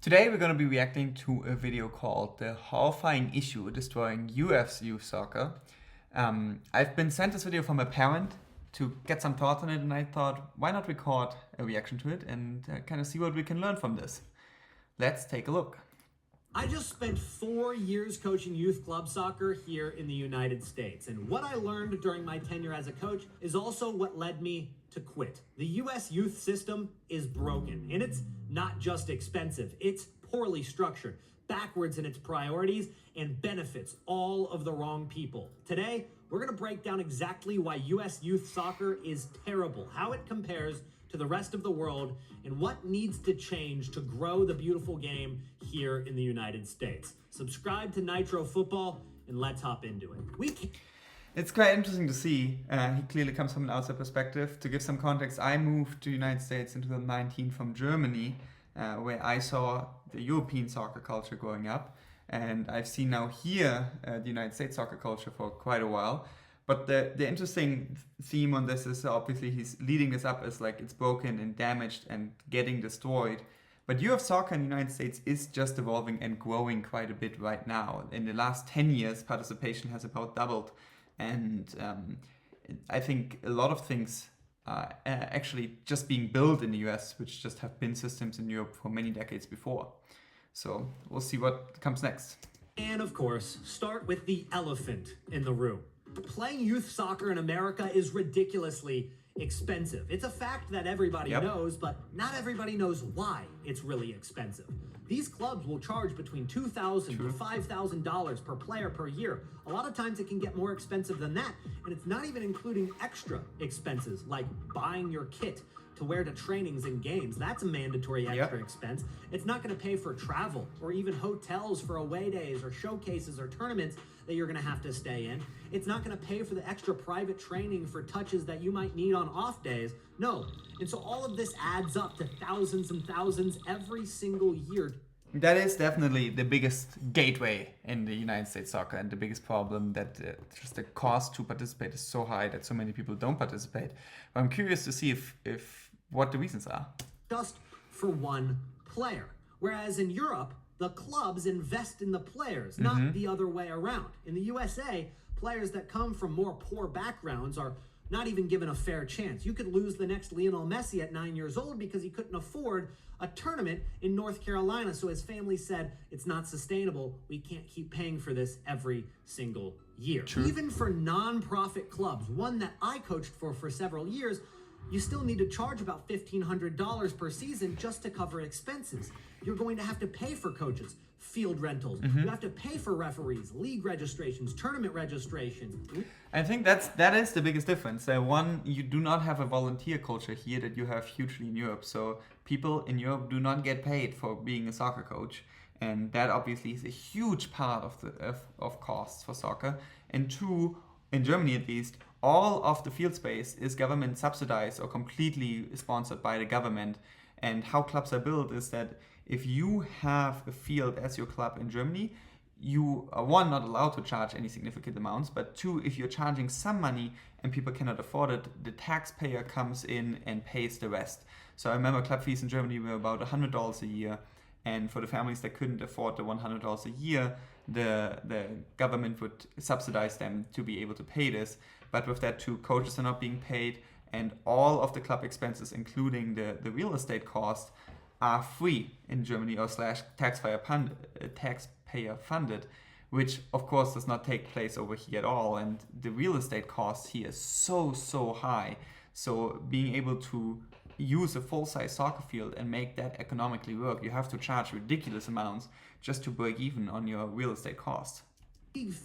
Today we're going to be reacting to a video called The Horrifying Issue Destroying US Youth Soccer. I've been sent this video from a parent to get some thoughts on it, and I thought, why not record a reaction to it and kind of see what we can learn from this. Let's take a look. I just spent 4 years coaching youth club soccer here in the United States. And what I learned during my tenure as a coach is also what led me to quit. The US youth system is broken, and it's not just expensive, it's poorly structured, backwards in its priorities, and benefits all of the wrong people. Today, we're going to break down exactly why US youth soccer is terrible, how it compares to the rest of the world, and what needs to change to grow the beautiful game here in the United States. Subscribe to Nitro Football, and let's hop into it. It's quite interesting to see. He clearly comes from an outside perspective. To give some context, I moved to the United States in 2019 from Germany, where I saw the European soccer culture growing up. And I've seen now here the United States soccer culture for quite a while. But the interesting theme on this is obviously he's leading this up as like it's broken and damaged and getting destroyed. But youth soccer in the United States is just evolving and growing quite a bit right now. In the last 10 years, participation has about doubled. And I think a lot of things are actually just being built in the US, which just have been systems in Europe for many decades before. So we'll see what comes next. And of course, start with the elephant in the room. Playing youth soccer in America is ridiculously expensive. It's a fact that everybody knows, but not everybody knows why it's really expensive. These clubs will charge between $2,000 to $5,000 per player per year. A lot of times it can get more expensive than that, and it's not even including extra expenses like buying your kit to wear to trainings and games. That's a mandatory extra expense. It's not going to pay for travel or even hotels for away days or showcases or tournaments that you're going to have to stay in. It's not going to pay for the extra private training for touches that you might need on off days. No. And so all of this adds up to thousands and thousands every single year. That is definitely the biggest gateway in the United States soccer, and the biggest problem that just the cost to participate is so high that so many people don't participate. But I'm curious to see if what the reasons are. Just for one player. Whereas in Europe, the clubs invest in the players, not the other way around. In the USA, players that come from more poor backgrounds are not even given a fair chance. You could lose the next Lionel Messi at 9 years old because he couldn't afford a tournament in North Carolina. So his family said, it's not sustainable. We can't keep paying for this every single year. True. Even for non-profit clubs, one that I coached for several years, you still need to charge about $1,500 per season just to cover expenses. You're going to have to pay for coaches, field rentals. You have to pay for referees, league registrations, tournament registrations. I think that is the biggest difference. One, you do not have a volunteer culture here that you have hugely in Europe. So people in Europe do not get paid for being a soccer coach, and that obviously is a huge part of costs for soccer. And two, in Germany at least, all of the field space is government subsidized or completely sponsored by the government. And how clubs are built is that if you have a field as your club in Germany, you are one, not allowed to charge any significant amounts, but two, if you're charging some money and people cannot afford it, the taxpayer comes in and pays the rest. So I remember club fees in Germany were about $100 a year, and for the families that couldn't afford the $100 a year, the government would subsidize them to be able to pay this. But with that too, coaches are not being paid, and all of the club expenses, including the real estate cost, are free in Germany or / taxpayer funded, which of course does not take place over here at all. And the real estate cost here is so high. So being able to use a full-size soccer field and make that economically work, you have to charge ridiculous amounts just to break even on your real estate costs.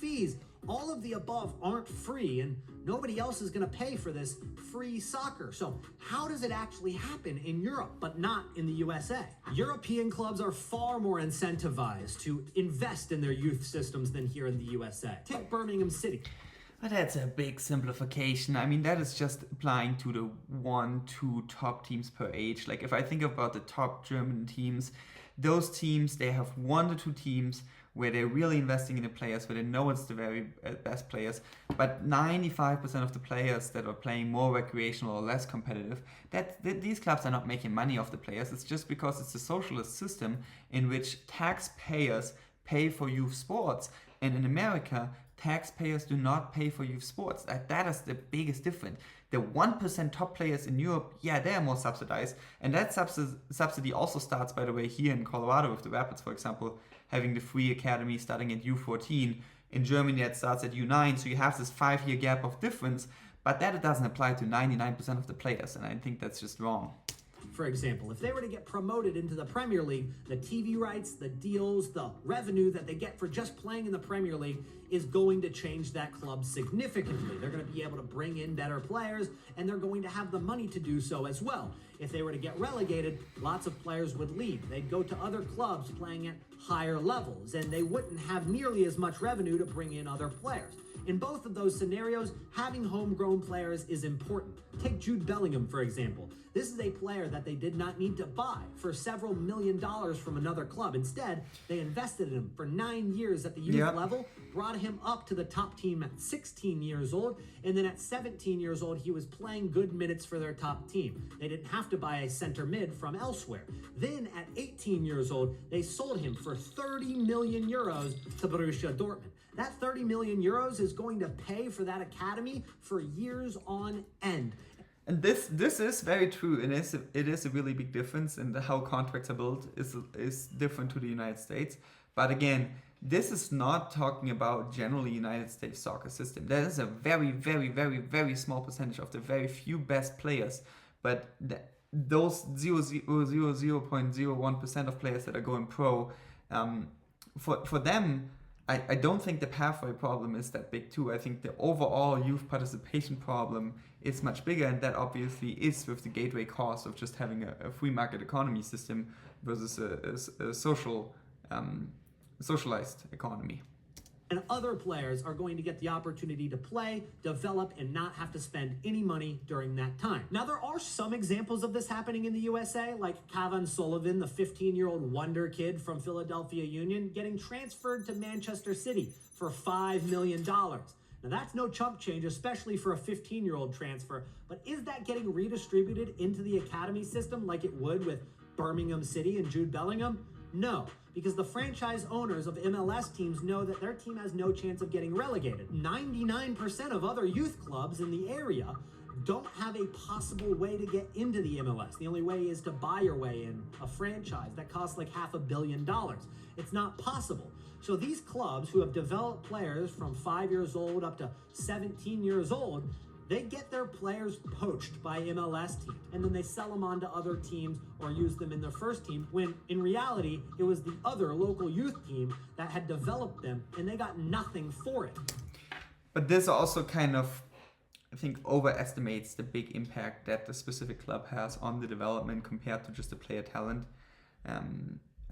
Fees, all of the above aren't free, and nobody else is going to pay for this free soccer. So how does it actually happen in Europe, but not in the USA? European clubs are far more incentivized to invest in their youth systems than here in the USA. Take Birmingham City. But that's a big simplification. I mean, that is just applying to the 1-2 top teams per age. Like if I think about the top German teams, those teams, they have 1 to 2 teams where they're really investing in the players, where they know it's the very best players. But 95% of the players that are playing more recreational or less competitive, these clubs are not making money off the players. It's just because it's a socialist system in which taxpayers pay for youth sports. And in America, taxpayers do not pay for youth sports. That is the biggest difference. The 1% top players in Europe, yeah, they are more subsidized. And that subsidy also starts, by the way, here in Colorado with the Rapids, for example, having the free academy starting at U14. In Germany, that starts at U9. So you have this 5-year gap of difference. But that doesn't apply to 99% of the players. And I think that's just wrong. For example, if they were to get promoted into the Premier League, the TV rights, the deals, the revenue that they get for just playing in the Premier League is going to change that club significantly. They're going to be able to bring in better players, and they're going to have the money to do so as well. If they were to get relegated, lots of players would leave. They'd go to other clubs playing at higher levels, and they wouldn't have nearly as much revenue to bring in other players. In both of those scenarios, having homegrown players is important. Take Jude Bellingham, for example. This is a player that they did not need to buy for several $1 million from another club. Instead, they invested in him for 9 years at the youth level, brought him up to the top team at 16 years old, and then at 17 years old, he was playing good minutes for their top team. They didn't have to buy a center mid from elsewhere. Then at 18 years old, they sold him for 30 million euros to Borussia Dortmund. That 30 million euros is going to pay for that academy for years on end. And this is very true. It is a really big difference, and how contracts are built is different to the United States. But again, this is not talking about generally United States soccer system. That is a very, very, very, very small percentage of the very few best players. But those 0.01% of players that are going pro, for them, I don't think the pathway problem is that big too. I think the overall youth participation problem is much bigger, and that obviously is with the gateway cost of just having a free market economy system versus a socialized economy. And other players are going to get the opportunity to play, develop, and not have to spend any money during that time. Now, there are some examples of this happening in the USA, like Cavan Sullivan, the 15-year-old wonder kid from Philadelphia Union, getting transferred to Manchester City for $5 million. Now, that's no chump change, especially for a 15-year-old transfer. But is that getting redistributed into the academy system like it would with Birmingham City and Jude Bellingham? No, because the franchise owners of MLS teams know that their team has no chance of getting relegated. 99% of other youth clubs in the area don't have a possible way to get into the MLS. The only way is to buy your way in a franchise that costs like $500 million. It's not possible. So these clubs who have developed players from 5 years old up to 17 years old, they get their players poached by MLS teams, and then they sell them on to other teams or use them in their first team, when in reality, it was the other local youth team that had developed them, and they got nothing for it. But this also kind of, I think, overestimates the big impact that the specific club has on the development compared to just the player talent.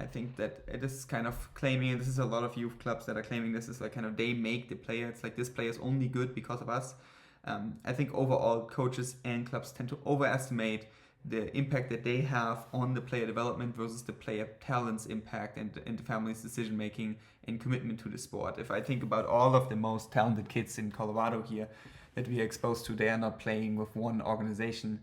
I think that it is kind of claiming, and this is a lot of youth clubs that are claiming this is like kind of they make the player. It's like this player is only good because of us. I think overall coaches and clubs tend to overestimate the impact that they have on the player development versus the player talent's impact and the family's decision making and commitment to the sport. If I think about all of the most talented kids in Colorado here that we are exposed to, they are not playing with one organization.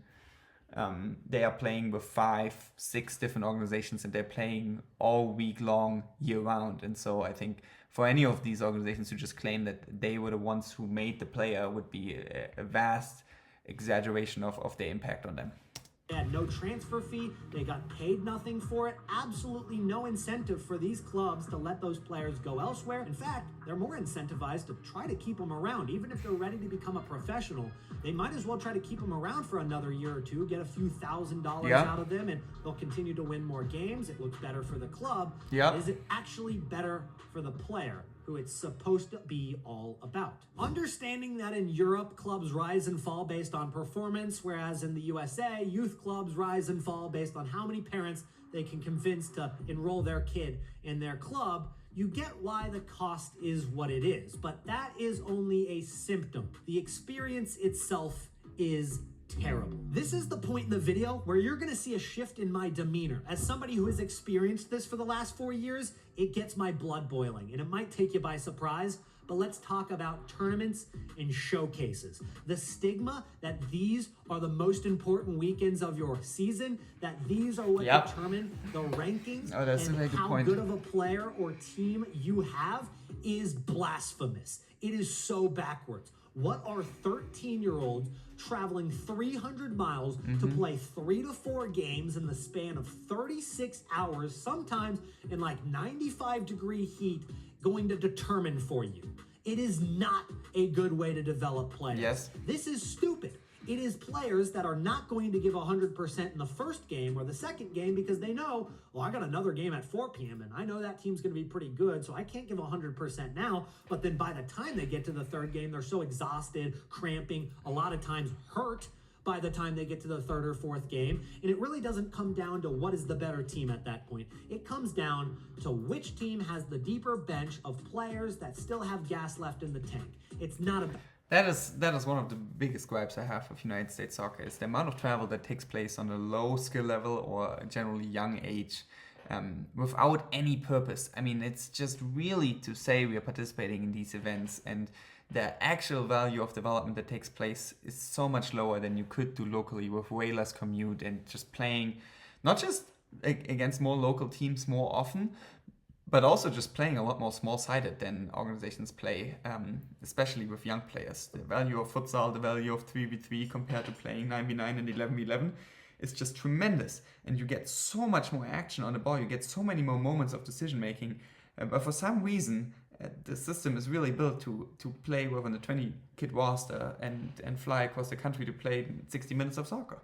They are playing with 5, 6 different organizations, and they're playing all week long, year round. And so I think for any of these organizations to just claim that they were the ones who made the player would be a vast exaggeration of their impact on them. They had no transfer fee. They got paid nothing for it. Absolutely no incentive for these clubs to let those players go elsewhere. In fact, they're more incentivized to try to keep them around. Even if they're ready to become a professional, they might as well try to keep them around for another year or two, get a few $1,000s out of them, and they'll continue to win more games. It looks better for the club. But is it actually better for the player, who it's supposed to be all about? Understanding that in Europe, clubs rise and fall based on performance, whereas in the USA, youth clubs rise and fall based on how many parents they can convince to enroll their kid in their club, you get why the cost is what it is. But that is only a symptom. The experience itself is terrible. This is the point in the video where you're gonna see a shift in my demeanor. As somebody who has experienced this for the last 4 years, it gets my blood boiling, and it might take you by surprise, but let's talk about tournaments and showcases. The stigma that these are the most important weekends of your season, that these are what determine the rankings and how good of a player or team you have is blasphemous. It is so backwards. What are 13-year-olds traveling 300 miles to play 3 to 4 games in the span of 36 hours, sometimes in like 95-degree heat, going to determine for you? It is not a good way to develop players. Yes. This is stupid. It is players that are not going to give 100% in the first game or the second game because they know, well, I got another game at 4 p.m. and I know that team's going to be pretty good, so I can't give 100% now. But then by the time they get to the third game, they're so exhausted, cramping, a lot of times hurt by the time they get to the third or fourth game. And it really doesn't come down to what is the better team at that point. It comes down to which team has the deeper bench of players that still have gas left in the tank. It's not about... That is one of the biggest gripes I have of United States soccer, is the amount of travel that takes place on a low skill level or a generally young age without any purpose. I mean, it's just really to say we are participating in these events, and the actual value of development that takes place is so much lower than you could do locally with way less commute and just playing, not just against more local teams more often, but also just playing a lot more small-sided than organizations play, especially with young players. The value of futsal, the value of 3v3 compared to playing 9v9 and 11v11 is just tremendous. And you get so much more action on the ball, you get so many more moments of decision-making. But for some reason, the system is really built to play with a 20-kid roster and fly across the country to play 60 minutes of soccer.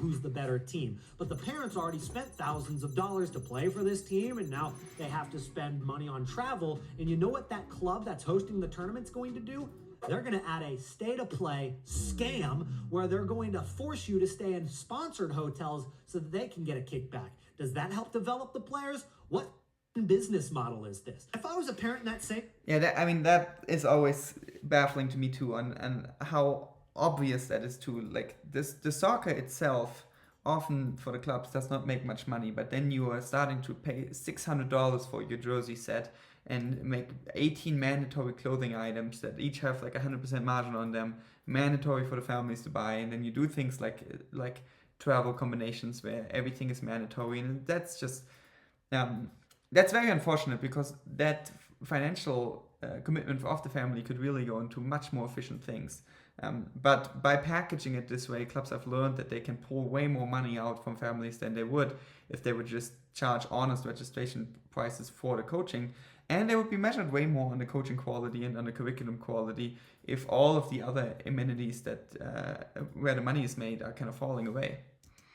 Who's the better team. But the parents already spent thousands of dollars to play for this team, and now they have to spend money on travel. And you know what that club that's hosting the tournament's going to do? They're going to add a stay-to-play scam where they're going to force you to stay in sponsored hotels so that they can get a kickback. Does that help develop the players? What business model is this? If I was a parent in that same... Yeah, that is always baffling to me too, and how obvious that is too. Like the soccer itself often for the clubs does not make much money, but then you are starting to pay $600 for your jersey set and make 18 mandatory clothing items that each have like 100% margin on them, mandatory for the families to buy, and then you do things like travel combinations where everything is mandatory, and that's just that's very unfortunate, because that financial commitment of the family could really go into much more efficient things. But by packaging it this way, clubs have learned that they can pull way more money out from families than they would if they would just charge honest registration prices for the coaching. And they would be measured way more on the coaching quality and on the curriculum quality if all of the other amenities that where the money is made are kind of falling away.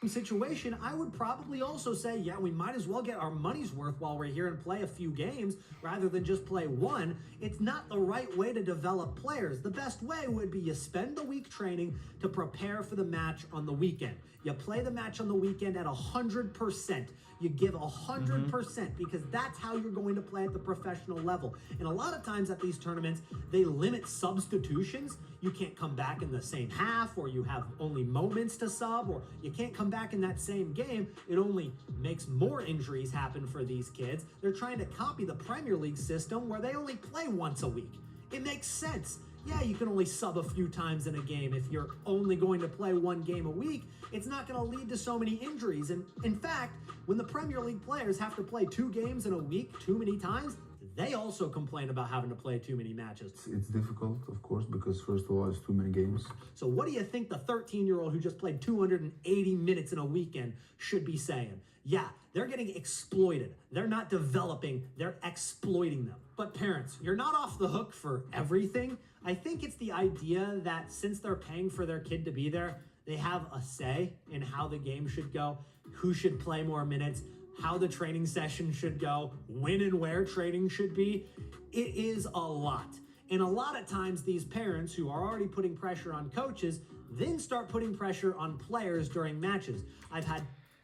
Situation, I would probably also say, yeah, we might as well get our money's worth while we're here and play a few games rather than just play one. It's not the right way to develop players. The best way would be you spend the week training to prepare for the match on the weekend. You play the match on the weekend at 100%. You give 100% because that's how you're going to play at the professional level. And a lot of times at these tournaments, they limit substitutions. You can't come back in the same half, or you have only moments to sub, or you can't come back in that same game. It only makes more injuries happen for these kids. They're trying to copy the Premier League system where they only play once a week. It makes sense. Yeah, you can only sub a few times in a game. If you're only going to play one game a week, it's not going to lead to so many injuries. And in fact, when the Premier League players have to play 2 games in a week too many times, they also complain about having to play too many matches. It's difficult, of course, because first of all, it's too many games. So what do you think the 13-year-old who just played 280 minutes in a weekend should be saying? Yeah, they're getting exploited. They're not developing, they're exploiting them. But parents, you're not off the hook for everything. I think it's the idea that since they're paying for their kid to be there, they have a say in how the game should go, who should play more minutes, how the training session should go, when and where training should be. It is a lot. And a lot of times these parents who are already putting pressure on coaches then start putting pressure on players during matches.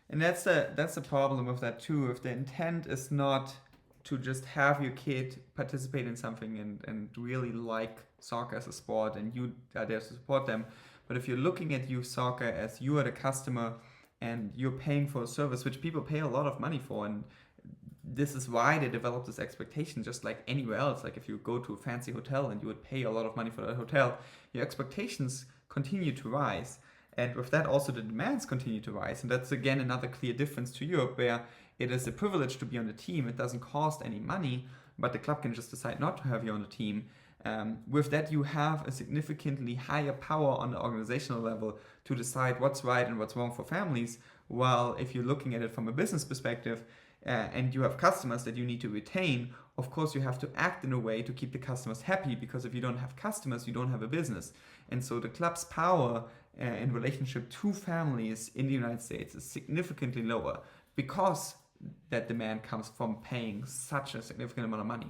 And that's the problem with that too. If the intent is not to just have your kid participate in something and really like soccer as a sport, and you are there to support them, But if you're looking at youth soccer as you are the customer and you're paying for a service which people pay a lot of money for, and this is why they develop this expectation, just like anywhere else. Like if you go to a fancy hotel and you would pay a lot of money for that hotel, your expectations continue to rise. And with that, also the demands continue to rise. And that's again another clear difference to Europe, where it is a privilege to be on the team. It doesn't cost any money, but the club can just decide not to have you on the team. With that, you have a significantly higher power on the organizational level to decide what's right and what's wrong for families. While if you're looking at it from a business perspective, and you have customers that you need to retain, of course you have to act in a way to keep the customers happy, because if you don't have customers, you don't have a business. And so the club's power in relationship to families in the United States is significantly lower, because that demand comes from paying such a significant amount of money.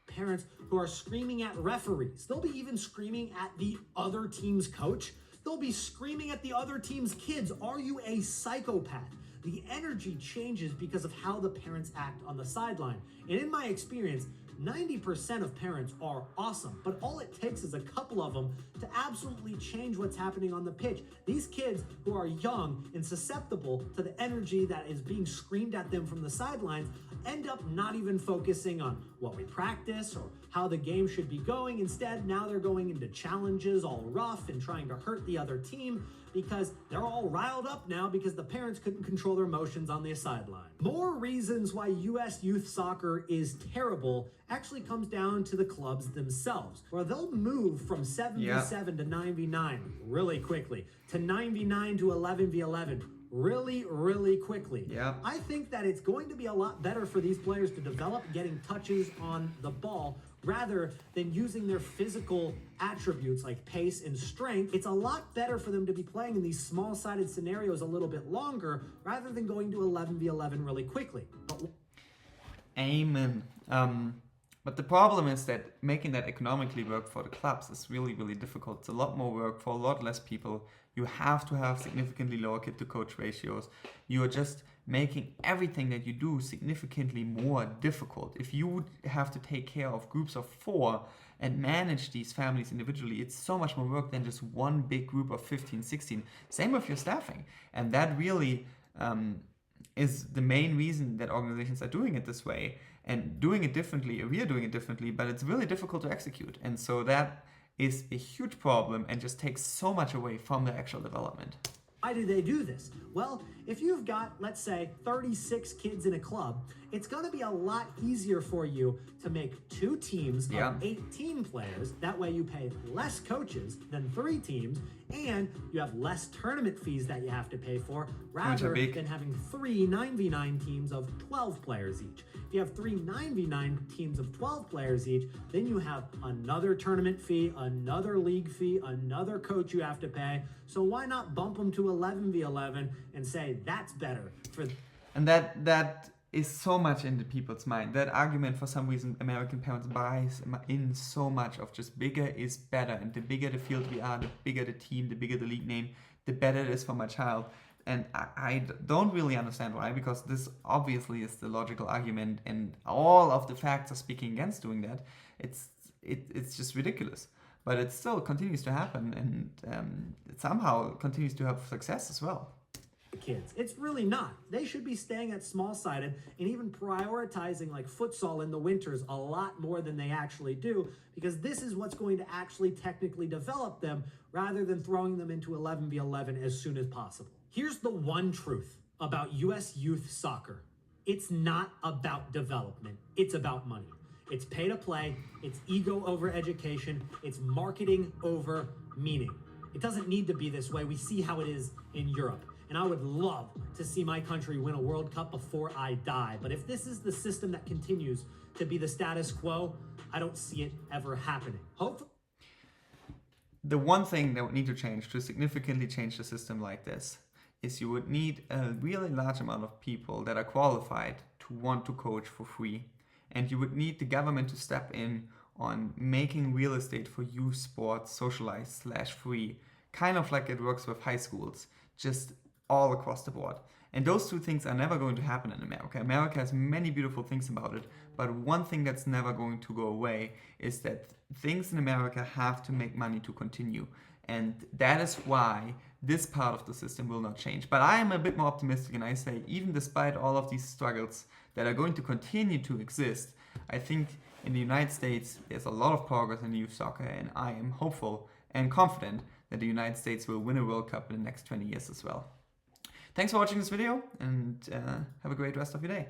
Parents who are screaming at referees. They'll be even screaming at the other team's coach. They'll be screaming at the other team's kids. Are you a psychopath? The energy changes because of how the parents act on the sideline. And in my experience, 90% of parents are awesome, but all it takes is a couple of them to absolutely change what's happening on the pitch. These kids who are young and susceptible to the energy that is being screamed at them from the sidelines end up not even focusing on what we practice or how the game should be going. Instead, now they're going into challenges all rough and trying to hurt the other team, because they're all riled up now because the parents couldn't control their emotions on the sideline. More reasons why US youth soccer is terrible actually comes down to the clubs themselves, where they'll move from 7v7 to 9v9 really quickly, to 9v9 to 11v11 really quickly. Yeah. I think that it's going to be a lot better for these players to develop getting touches on the ball rather than using their physical attributes like pace and strength. It's a lot better for them to be playing in these small-sided scenarios a little bit longer rather than going to 11v11 really quickly. Amen. But the problem is that making that economically work for the clubs is really difficult. It's a lot more work for a lot less people. You have to have significantly lower kid-to-coach ratios. You are just making everything that you do significantly more difficult. If you would have to take care of groups of 4 and manage these families individually, it's so much more work than just one big group of 15, 16. Same with your staffing. And that really is the main reason that organizations are doing it this way and doing it differently. We are doing it differently, but it's really difficult to execute. And so that is a huge problem and just takes so much away from the actual development. Why do they do this? Well, if you've got, let's say, 36 kids in a club, it's going to be a lot easier for you to make 2 teams of 18 players. That way you pay less coaches than 3 teams, and you have less tournament fees that you have to pay for, rather than having 3 9v9 teams of 12 players each. If you have 3 9v9 teams of 12 players each, then you have another tournament fee, another league fee, another coach you have to pay. So why not bump them to 11v11 and say that's better for... And that is so much in the people's mind. That argument, for some reason, American parents buys in so much of just bigger is better. And the bigger the field we are, the bigger the team, the bigger the league name, the better it is for my child. And I don't really understand why, because this obviously is the logical argument, and all of the facts are speaking against doing that. It's just ridiculous. But it still continues to happen, and it somehow continues to have success as well. Kids. It's really not. They should be staying at small-sided and even prioritizing like futsal in the winters a lot more than they actually do, because this is what's going to actually technically develop them rather than throwing them into 11v11 as soon as possible. Here's the one truth about US youth soccer. It's not about development. It's about money. It's pay to play. It's ego over education. It's marketing over meaning. It doesn't need to be this way. We see how it is in Europe. And I would love to see my country win a World Cup before I die. But if this is the system that continues to be the status quo, I don't see it ever happening. Hopefully. The one thing that would need to change to significantly change the system like this is you would need a really large amount of people that are qualified to want to coach for free. And you would need the government to step in on making real estate for youth sports socialized / free, kind of like it works with high schools, just all across the board. And those two things are never going to happen in America. America has many beautiful things about it, but one thing that's never going to go away is that things in America have to make money to continue. And that is why this part of the system will not change. But I am a bit more optimistic, and I say, even despite all of these struggles that are going to continue to exist, I think in the United States there's a lot of progress in youth soccer, and I am hopeful and confident that the United States will win a World Cup in the next 20 years as well. Thanks for watching this video, and have a great rest of your day.